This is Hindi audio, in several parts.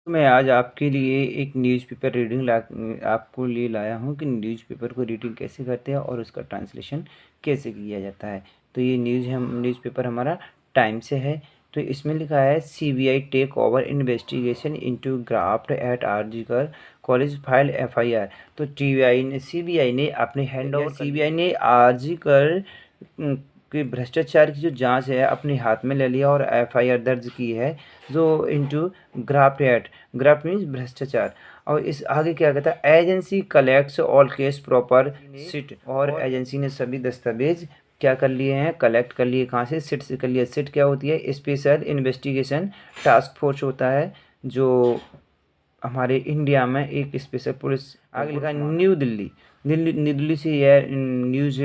तो मैं आज आपके लिए एक न्यूज़पेपर रीडिंग आपको लिए लाया हूँ कि न्यूज़पेपर को रीडिंग कैसे करते हैं और उसका ट्रांसलेशन कैसे किया जाता है। तो ये न्यूज़पेपर हमारा टाइम से है। तो इसमें लिखा है CBI take over investigation into graft at RG Kar college file FIR. तो सीबीआई ने अपने हैंड ओवर सीबीआई ने आरजीकर कि भ्रष्टाचार की जो जांच है अपने हाथ में ले लिया और एफआईआर दर्ज की है जो इनटू ग्राफ्ट मीन्स भ्रष्टाचार। और इस आगे क्या कहता है, agency collects all case proper SIT, और एजेंसी ने सभी दस्तावेज क्या कर लिए हैं, कलेक्ट कर लिए। कहाँ से? सिट से कर लिया। सिट क्या होती है? स्पेशल इन्वेस्टिगेशन टास्क फोर्स होता है जो हमारे इंडिया में एक स्पेशल पुलिस। आगे लिखा है न्यू दिल्ली से यह न्यूज़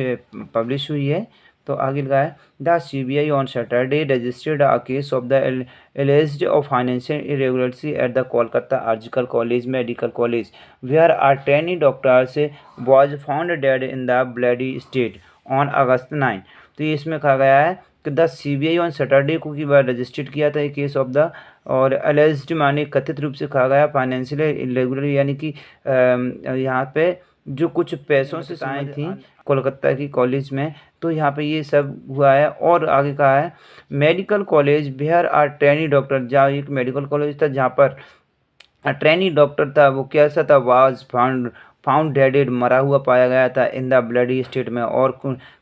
पब्लिश हुई है। तो आगे लिखा है the CBI on Saturday registered a case of the alleged of financial irregularity at the Kolkata Arjical College Medical College, where a trainee doctor was found dead in the bloody state on August 9। तो ये इसमें कहा गया है कि द सीबीआई ऑन सैटरडे को की बार रजिस्टर्ड किया था केस ऑफ द, और अलेज्ड माने कथित रूप से कहा गया फाइनेंशियल इरेगुलर, यानी कि यहाँ पे जो कुछ पैसों से संबंधित थी कोलकाता की कॉलेज में। तो यहाँ पे ये सब हुआ है। और आगे कहा है medical college where are trainee doctor, जहाँ एक मेडिकल कॉलेज था जहाँ पर ट्रेनी डॉक्टर था, वो कैसा था, वाज फाउंड डेडेड, मरा हुआ पाया गया था, इन द ब्लडी स्टेट में, और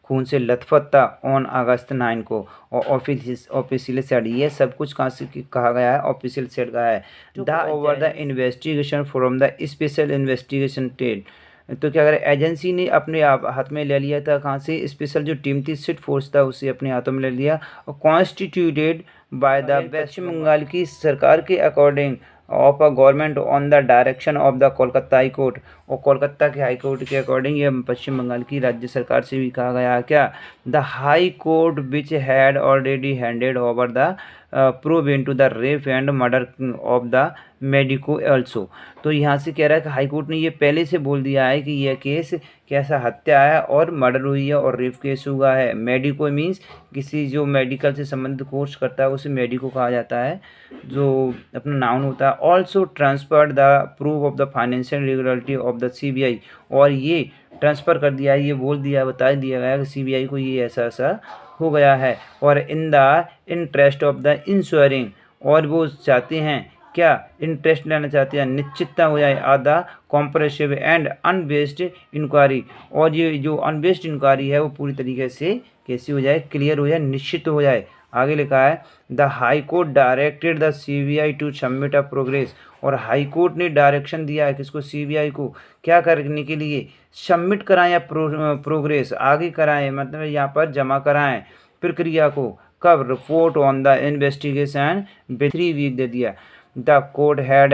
खून से लथपथ था, ऑन अगस्त 9 को। और ऑफिशियल सेट, ये सब कुछ कहाँ से कहा गया है? ऑफिशियल सेट का है। The over the investigation from the special investigation team. तो क्या करें, एजेंसी ने अपने आप हाथ में ले लिया था। कहाँ से? स्पेशल जो टीम थी, सिट फोर्स था, उसे अपने हाथों में ले लिया। और कॉन्स्टिट्यूटेड बाय द पश्चिम बंगाल की सरकार के according of a government on the direction of the Kolkata high court. और कोलकाता के हाई कोर्ट के अकॉर्डिंग ये पश्चिम बंगाल की राज्य सरकार से भी कहा गया क्या? The high court which had already handed over the probe in to the rape and murder of the medico also. तो यहाँ से कह रहा है कि हाई कोर्ट ने ये पहले से बोल दिया है कि यह केस कैसा हत्या है और मर्डर हुई है और रेप केस हुआ है। मेडिको मीन्स किसी जो मेडिकल से संबंधित कोर्स करता है उसे मेडिको कहा जाता है, जो अपना नाउन होता है। Also transferred the proof of the financial regularity of the CBI, और ये ट्रांसफ़र कर दिया है, ये बोल दिया, बता दिया गया कि सीबीआई को ये ऐसा ऐसा हो गया है। और in the interest of the ensuring, और वो चाहते हैं क्या? इंटरेस्ट लेना चाहते हैं, निश्चितता हो जाए, आधा कॉम्प्रेसिव एंड अनबेस्ड इंक्वायरी, और ये जो अनबेस्ड इंक्वायरी है वो पूरी तरीके से कैसी हो जाए? क्लियर हो जाए, निश्चित हो जाए। आगे लिखा है the high court directed the CBI to submit a progress, और हाई कोर्ट ने डायरेक्शन दिया है किसको? सीबीआई को। क्या करने के लिए? सबमिट कराएं या प्रोग्रेस आगे कराएं, मतलब यहाँ पर जमा कराएं प्रक्रिया को। कब? Report on the investigation 3 week दे दिया। The court had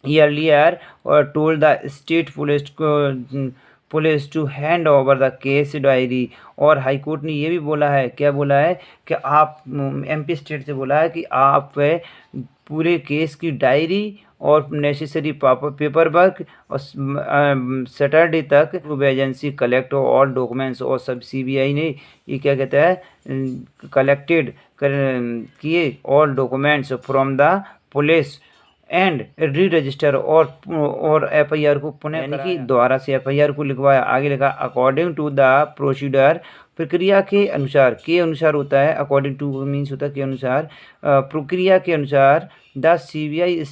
earlier told the state police to hand over the case diary. और हाई कोर्ट ने ये भी बोला है, क्या बोला है? कि आप एमपी स्टेट से बोला है कि आप पूरे केस की डायरी और नेसेसरी पेपर वर्क और सैटरडे तक एजेंसी कलेक्ट ऑल डॉक्यूमेंट्स, और सब सीबीआई ने ये क्या कहता है, कलेक्टेड किए all documents from the police and री रजिस्टर, और एफआईआर को पुनः यानी कि दोबारा से एफआईआर को लिखवाया। आगे लिखा अकॉर्डिंग टू द प्रोसीडर, प्रक्रिया के अनुसार, के अनुसार होता है, अकॉर्डिंग टू मीन्स होता है के अनुसार, प्रक्रिया के अनुसार। The CBI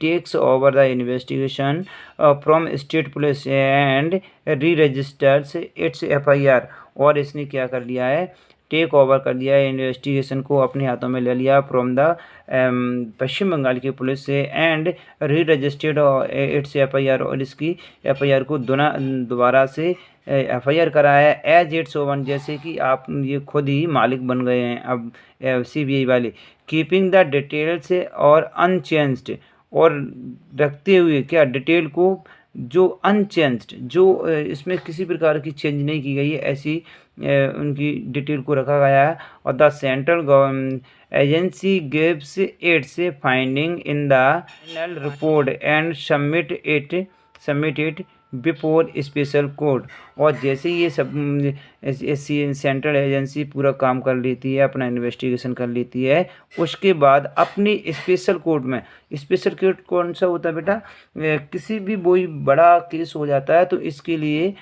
takes over the investigation from state police and reregisters its FIR, और इसने क्या कर लिया है? टेक ओवर कर दिया है, इन्वेस्टिगेशन को अपने हाथों में ले लिया फ्रॉम द पश्चिम बंगाल की पुलिस से, and re registered it's FIR, और इसकी एफआईआर को दोबारा से एफआईआर कराया है एज इट्स ओवन, जैसे कि आप ये खुद ही मालिक बन गए हैं अब सीबीआई वाले। कीपिंग द डिटेल्स और अनचेंज्ड, और रखते हुए क्या? डिटेल को जो अनचेंज्ड, जो इसमें किसी प्रकार की चेंज नहीं की गई है, ऐसी उनकी डिटेल को रखा गया है। और the central government agency gives it's finding in the final report and submit it before special court. और जैसे ये सब सेंट्रल एजेंसी पूरा काम कर लेती है, अपना इन्वेस्टिगेशन कर लेती है, उसके बाद अपनी स्पेशल कोर्ट में, स्पेशल कोर्ट कौन सा होता है बेटा, किसी भी कोई बड़ा केस हो जाता है तो इसके लिए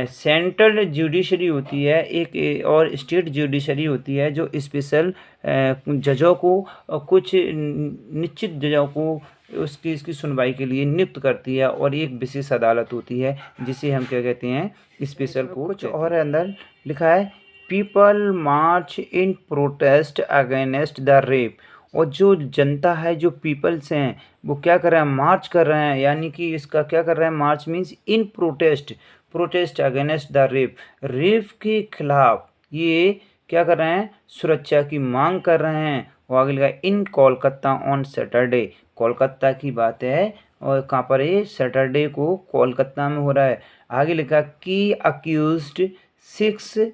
सेंट्रल जुडिशरी होती है एक, और स्टेट जुडिशरी होती है जो स्पेशल जजों को, कुछ निश्चित जजों को उस केस की सुनवाई के लिए नियुक्त करती है, और एक विशेष अदालत होती है जिसे हम क्या कहते हैं, स्पेशल कोर्ट। कुछ और अंदर लिखा है, people March in protest against the rape. और जो जनता है, जो पीपल्स हैं, वो क्या कर रहे हैं, मार्च कर रहे हैं, यानी कि इसका क्या कर रहे हैं, march means in protest, protest against the rape, rape के खिलाफ ये क्या कर रहे हैं, सुरक्षा की मांग कर रहे हैं। और आगे लिखा इन कोलकाता ऑन सैटरडे, कोलकाता की बात है, और कहाँ पर है, सैटरडे को कोलकाता में हो रहा है। आगे लिखा कि accused 6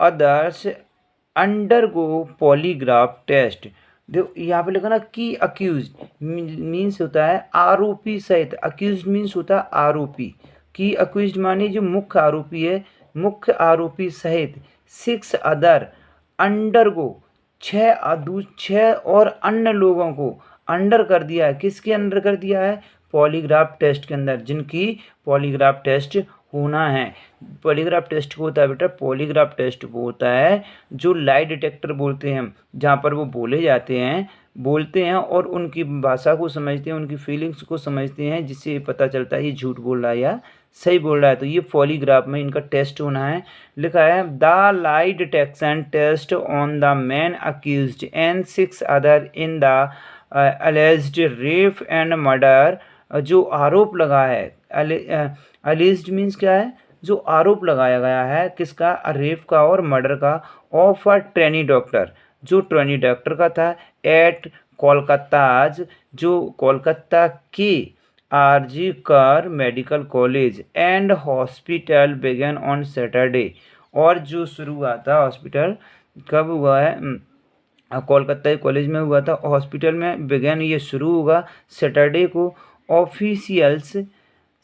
others undergo polygraph test. देखो यहाँ पे लिखा ना कि अक्यूज मीन्स होता है आरोपी सहित, अक्यूज मीन्स होता है आरोपी, कि अक्यूज माने जो मुख्य आरोपी है, मुख्य आरोपी सहित 6 अदर अंडरगो, 6 और अन्य लोगों को अंडर कर दिया है, किसके अंडर कर दिया है, पॉलीग्राफ टेस्ट के अंदर, जिनकी पॉलीग्राफ टेस्ट होना है। पॉलीग्राफ टेस्ट को होता है बेटा, पॉलीग्राफ टेस्ट वो होता है जो लाई डिटेक्टर बोलते हैं हम, जहाँ पर वो बोलते हैं और उनकी भाषा को समझते हैं, उनकी फीलिंग्स को समझते हैं, जिससे पता चलता है ये झूठ बोल रहा है या सही बोल रहा है। तो ये पॉलीग्राफ में इनका टेस्ट होना है। लिखा है the lie detection test on the man accused and 6 other in the alleged rape and murder. जो आरोप लगा है, अलेज्ड मीन्स क्या है, जो आरोप लगाया गया है, किसका, रेप का और मर्डर का, ऑफ अ ट्रेनी डॉक्टर, जो ट्रेनी डॉक्टर का था, एट कोलकाताज, जो कोलकाता के RG Kar medical college and hospital began on Saturday. और जो शुरू हुआ था हॉस्पिटल, कब हुआ है, कोलकाता कॉलेज में हुआ था, हॉस्पिटल में बिगन ये शुरू होगा सैटरडे को। ऑफिशियल्स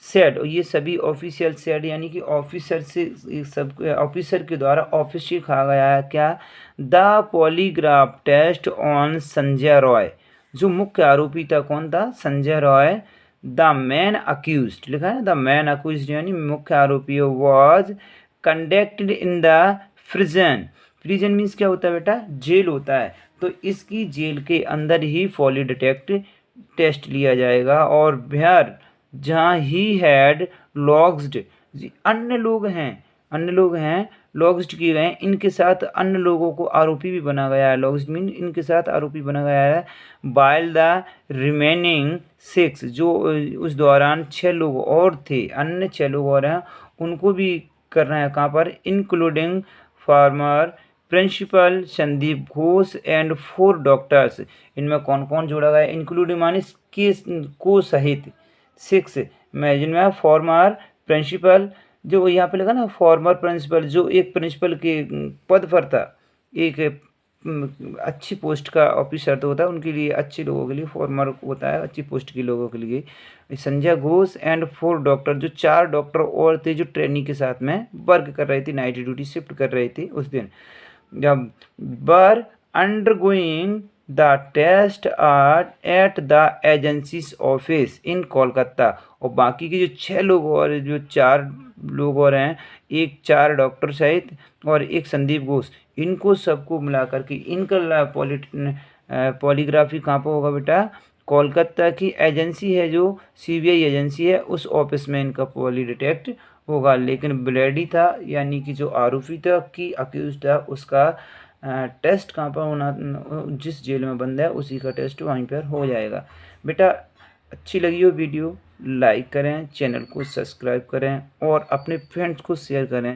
सेड, ये सभी ऑफिशियल सेड यानी कि ऑफिसर से, सब ऑफिसर के द्वारा ऑफिशियल कहा गया है क्या, the polygraph test on Sanjay Roy, जो मुख्य आरोपी था कौन था, Sanjay Roy. The man accused, लिखा है द मैन अक्यूज्ड यानी मुख्य आरोपी, was conducted in the prison. Prison means क्या होता है बेटा, जेल होता है, तो इसकी जेल के अंदर ही पॉली डिटेक्ट टेस्ट लिया जाएगा। और बिहार जहाँ ही हैड लॉग्ड, अन्य लोग हैं लॉग्ड किए गए हैं, इनके साथ अन्य लोगों को आरोपी भी बना गया है, लॉग्ड मीन इनके साथ आरोपी बना गया है। बाइल द रिमेनिंग 6, जो उस दौरान 6 लोग और थे, अन्य 6 लोग और हैं, उनको भी कर रहे हैं कहाँ पर, including former principal Sandeep Ghosh and 4 doctors. इनमें कौन कौन जोड़ा गया, इंक्लूडिंग माने के को सहित 6 में, जिनमें फॉर्मर प्रिंसिपल, जो यहाँ पे लगा ना फॉर्मर प्रिंसिपल, जो एक प्रिंसिपल के पद पर था, एक अच्छी पोस्ट का ऑफिसर तो होता है, उनके लिए अच्छे लोगों के लिए फॉर्मर होता है, अच्छी पोस्ट के लोगों के लिए। संजय घोष एंड 4 डॉक्टर, जो 4 डॉक्टर और थे जो ट्रेनिंग के साथ में वर्क कर रहे थे, नाइट ड्यूटी शिफ्ट कर रहे थे उस दिन, जब were undergoing the test are at the agency's office in Kolkata. और बाकी के जो 6 लोग और जो 4 लोग और हैं, एक 4 डॉक्टर सहित और एक संदीप घोष, इनको सबको मिला करके इनका पॉलीग्राफी कहाँ पर होगा बेटा, कोलकाता की एजेंसी है जो सीबीआई एजेंसी है, उस ऑफिस में इनका पॉली डिटेक्ट होगा। लेकिन ब्लेडी था यानी कि जो आरोपी था, कि अक्यूज था, उसका टेस्ट कहाँ पर होना, जिस जेल में बंद है उसी का टेस्ट वहीं पर हो जाएगा। बेटा अच्छी लगी हो वीडियो, लाइक करें, चैनल को सब्सक्राइब करें और अपने फ्रेंड्स को शेयर करें।